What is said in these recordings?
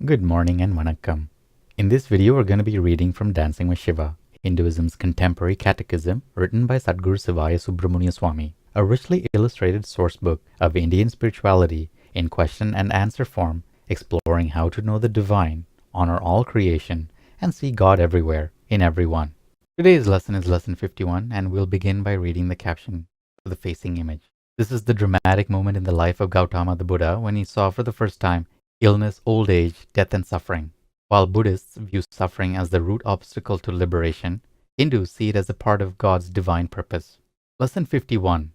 Good morning and vanakkam. In this video, we're going to be reading from Dancing with Shiva, Hinduism's contemporary catechism written by Sadhguru Sivaya Subramania Swami, a richly illustrated sourcebook of Indian spirituality in question and answer form, exploring how to know the divine, honor all creation, and see God everywhere, in everyone. Today's lesson is lesson 51, and we'll begin by reading the caption for the facing image. This is the dramatic moment in the life of Gautama the Buddha when he saw for the first time illness, old age, death, and suffering. While Buddhists view suffering as the root obstacle to liberation, Hindus see it as a part of God's divine purpose. Lesson 51.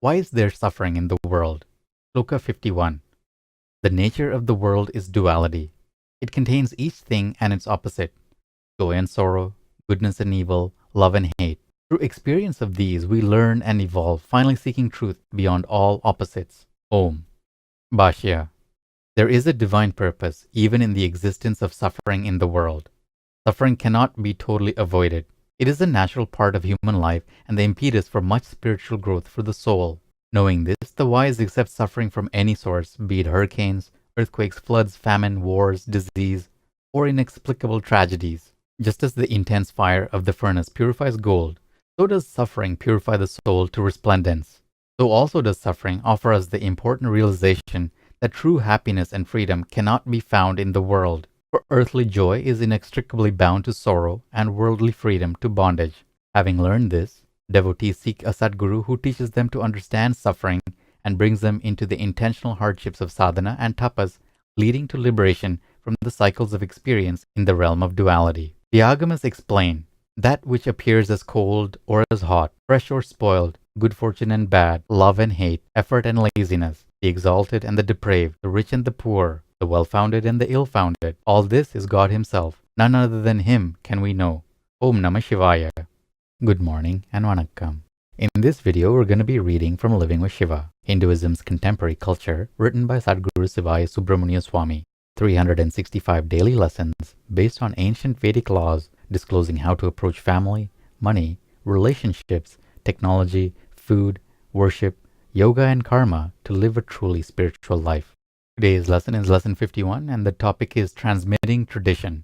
Why is there suffering in the world? Shloka 51. The nature of the world is duality. It contains each thing and its opposite, joy and sorrow, goodness and evil, love and hate. Through experience of these, we learn and evolve, finally seeking truth beyond all opposites. Om. Bhashya. There is a divine purpose even in the existence of suffering in the world. Suffering cannot be totally avoided. It is a natural part of human life and the impetus for much spiritual growth for the soul. Knowing this, the wise accept suffering from any source, be it hurricanes, earthquakes, floods, famine, wars, disease, or inexplicable tragedies. Just as the intense fire of the furnace purifies gold, so does suffering purify the soul to resplendence. So also does suffering offer us the important realization that true happiness and freedom cannot be found in the world. For earthly joy is inextricably bound to sorrow and worldly freedom to bondage. Having learned this, devotees seek a Sadguru who teaches them to understand suffering and brings them into the intentional hardships of sadhana and tapas, leading to liberation from the cycles of experience in the realm of duality. The Agamas explain, that which appears as cold or as hot, fresh or spoiled, good fortune and bad, love and hate, effort and laziness, the exalted and the depraved, the rich and the poor, the well-founded and the ill-founded, all this is God Himself. None other than Him can we know. Om Namah Shivaya. Good morning and vanakkam. In this video, we're going to be reading from Living with Shiva, Hinduism's contemporary culture, written by Sadhguru Sivaya Subramania Swami. 365 daily lessons based on ancient Vedic laws disclosing how to approach family, money, relationships, technology, food, worship, yoga, and karma to live a truly spiritual life. Today's lesson is lesson 51, and the topic is transmitting tradition.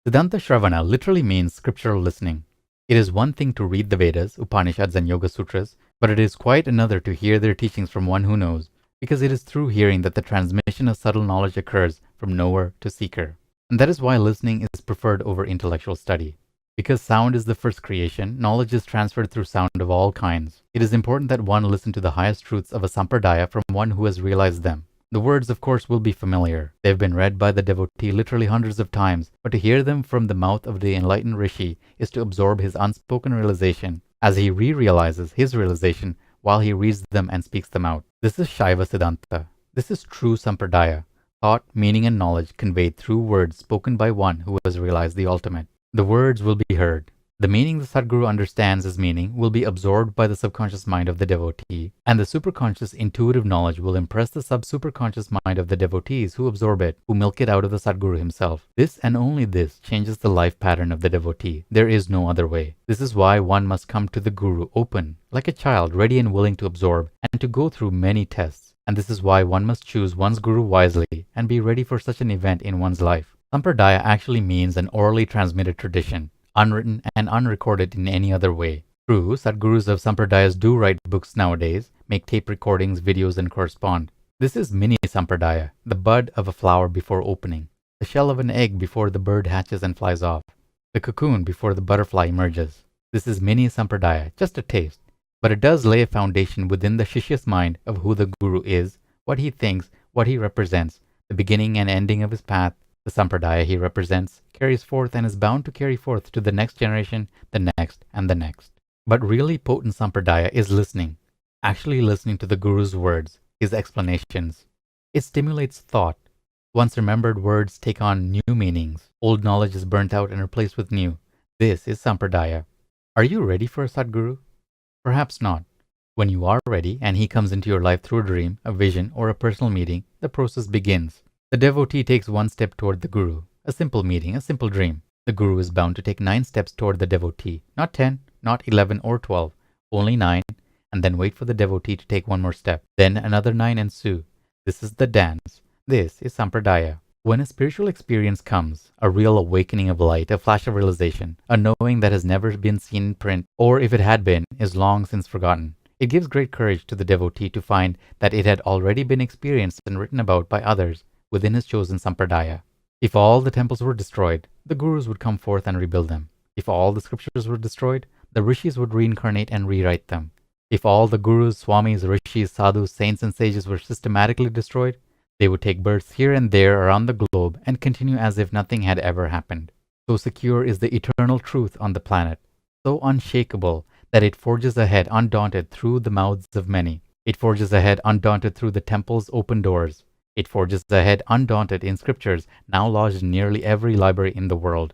Siddhanta shravana literally means scriptural listening. It is one thing to read the Vedas, Upanishads and Yoga Sutras, but it is quite another to hear their teachings from one who knows, because it is through hearing that the transmission of subtle knowledge occurs from knower to seeker. And that is why listening is preferred over intellectual study. Because sound is the first creation, knowledge is transferred through sound of all kinds. It is important that one listen to the highest truths of a sampradaya from one who has realized them. The words, of course, will be familiar. They have been read by the devotee literally hundreds of times, but to hear them from the mouth of the enlightened rishi is to absorb his unspoken realization, as he re-realizes his realization while he reads them and speaks them out. This is Shaiva Siddhanta. This is true sampradaya, thought, meaning, and knowledge conveyed through words spoken by one who has realized the ultimate. The words will be heard. The meaning the Sadguru understands as meaning will be absorbed by the subconscious mind of the devotee, and the superconscious intuitive knowledge will impress the sub-superconscious mind of the devotees who absorb it, who milk it out of the Sadguru himself. This and only this changes the life pattern of the devotee. There is no other way. This is why one must come to the Guru open, like a child, ready and willing to absorb, and to go through many tests. And this is why one must choose one's Guru wisely and be ready for such an event in one's life. Sampradaya actually means an orally transmitted tradition, unwritten and unrecorded in any other way. True, Sadgurus of Sampradayas do write books nowadays, make tape recordings, videos, and correspond. This is mini Sampradaya, the bud of a flower before opening, the shell of an egg before the bird hatches and flies off, the cocoon before the butterfly emerges. This is mini Sampradaya, just a taste. But it does lay a foundation within the Shishya's mind of who the Guru is, what he thinks, what he represents, the beginning and ending of his path. The sampradaya he represents carries forth and is bound to carry forth to the next generation, the next, and the next. But really potent sampradaya is listening, actually listening to the Guru's words, his explanations. It stimulates thought. Once remembered words take on new meanings. Old knowledge is burnt out and replaced with new. This is sampradaya. Are you ready for a Sadguru? Perhaps not. When you are ready and he comes into your life through a dream, a vision, or a personal meeting, the process begins. The devotee takes one step toward the Guru, a simple meeting, a simple dream. The Guru is bound to take 9 steps toward the devotee, not 10, not 11 or 12, only 9, and then wait for the devotee to take one more step. Then another 9 ensue. This is the dance. This is Sampradaya. When a spiritual experience comes, a real awakening of light, a flash of realization, a knowing that has never been seen in print, or if it had been, is long since forgotten, it gives great courage to the devotee to find that it had already been experienced and written about by others within his chosen sampradaya. If all the temples were destroyed, the gurus would come forth and rebuild them. If all the scriptures were destroyed, the rishis would reincarnate and rewrite them. If all the gurus, swamis, rishis, sadhus, saints, and sages were systematically destroyed, they would take births here and there around the globe and continue as if nothing had ever happened. So secure is the eternal truth on the planet, so unshakable that it forges ahead undaunted through the mouths of many. It forges ahead undaunted through the temple's open doors. It forges ahead undaunted in scriptures now lodged in nearly every library in the world.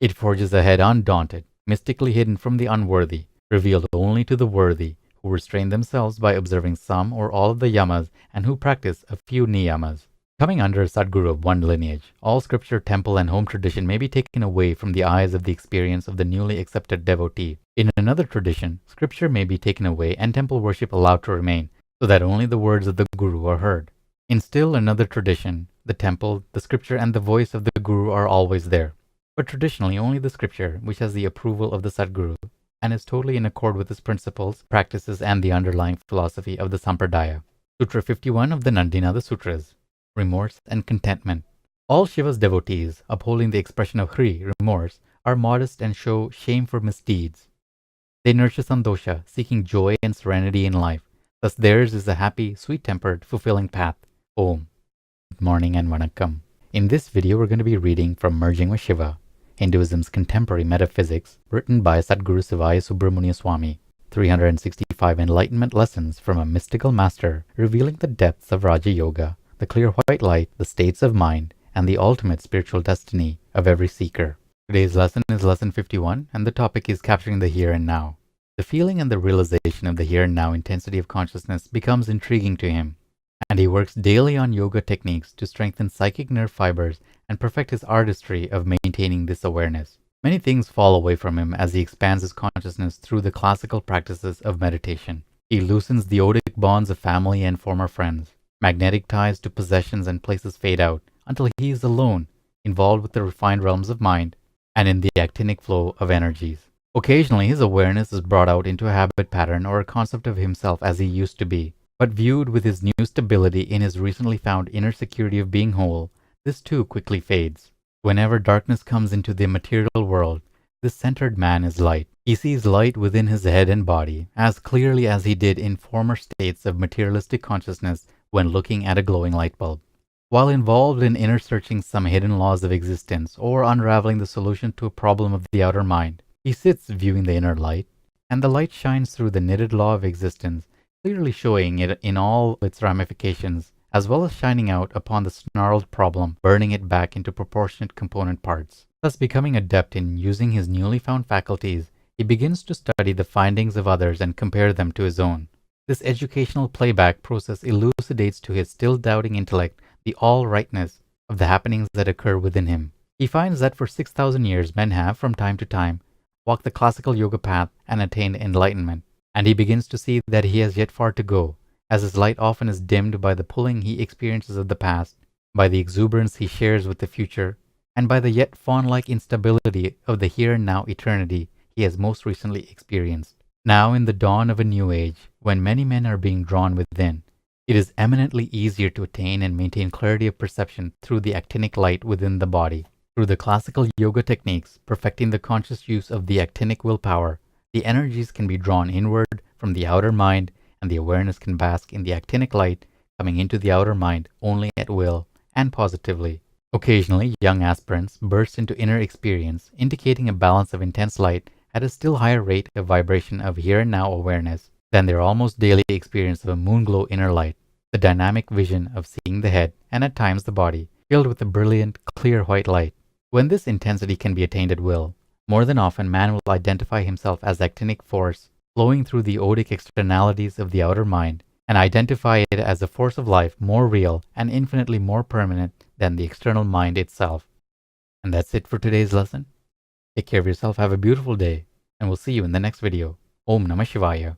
It forges ahead undaunted, mystically hidden from the unworthy, revealed only to the worthy, who restrain themselves by observing some or all of the yamas and who practice a few niyamas. Coming under a Sadguru of one lineage, all scripture, temple, and home tradition may be taken away from the eyes of the experience of the newly accepted devotee. In another tradition, scripture may be taken away and temple worship allowed to remain, so that only the words of the Guru are heard. In still another tradition, the temple, the scripture, and the voice of the Guru are always there. But traditionally only the scripture, which has the approval of the Sadguru, and is totally in accord with his principles, practices, and the underlying philosophy of the Sampradaya. Sutra 51 of the Nandinada Sutras, Remorse and Contentment. All Shiva's devotees, upholding the expression of Hri, remorse, are modest and show shame for misdeeds. They nurture Santosha, seeking joy and serenity in life. Thus theirs is a happy, sweet-tempered, fulfilling path. Om. Good morning and Vanakkam. In this video we're going to be reading from Merging with Shiva, Hinduism's Contemporary Metaphysics, written by Sadguru Sivaya Subramania Swami. 365 enlightenment lessons from a mystical master revealing the depths of Raja Yoga, the clear white light, the states of mind, and the ultimate spiritual destiny of every seeker. Today's lesson is lesson 51, and the topic is capturing the here and now. The feeling and the realization of the here and now intensity of consciousness becomes intriguing to him, and he works daily on yoga techniques to strengthen psychic nerve fibers and perfect his artistry of maintaining this awareness. Many things fall away from him as he expands his consciousness through the classical practices of meditation. He loosens the odic bonds of family and former friends. Magnetic ties to possessions and places fade out until he is alone, involved with the refined realms of mind and in the actinic flow of energies. Occasionally his awareness is brought out into a habit pattern or a concept of himself as he used to be, but viewed with his new stability in his recently found inner security of being whole, this too quickly fades. Whenever darkness comes into the material world, this centered man is light. He sees light within his head and body as clearly as he did in former states of materialistic consciousness when looking at a glowing light bulb. While involved in inner searching some hidden laws of existence or unraveling the solution to a problem of the outer mind, he sits viewing the inner light, and the light shines through the knitted law of existence, clearly showing it in all its ramifications, as well as shining out upon the snarled problem, burning it back into proportionate component parts. Thus becoming adept in using his newly found faculties, he begins to study the findings of others and compare them to his own. This educational playback process elucidates to his still doubting intellect the all-rightness of the happenings that occur within him. He finds that for 6,000 years men have, from time to time, walked the classical yoga path and attained enlightenment, and he begins to see that he has yet far to go, as his light often is dimmed by the pulling he experiences of the past, by the exuberance he shares with the future, and by the yet fawn-like instability of the here and now eternity he has most recently experienced. Now in the dawn of a new age, when many men are being drawn within, it is eminently easier to attain and maintain clarity of perception through the actinic light within the body. Through the classical yoga techniques, perfecting the conscious use of the actinic willpower, the energies can be drawn inward from the outer mind, and the awareness can bask in the actinic light coming into the outer mind only at will and positively. Occasionally, young aspirants burst into inner experience, indicating a balance of intense light at a still higher rate of vibration of here and now awareness than their almost daily experience of a moonglow inner light, the dynamic vision of seeing the head and at times the body filled with a brilliant, clear white light. When this intensity can be attained at will, more than often man will identify himself as actinic force flowing through the odic externalities of the outer mind and identify it as a force of life more real and infinitely more permanent than the external mind itself. And that's it for today's lesson. Take care of yourself, have a beautiful day, and we'll see you in the next video. Om Namah Shivaya.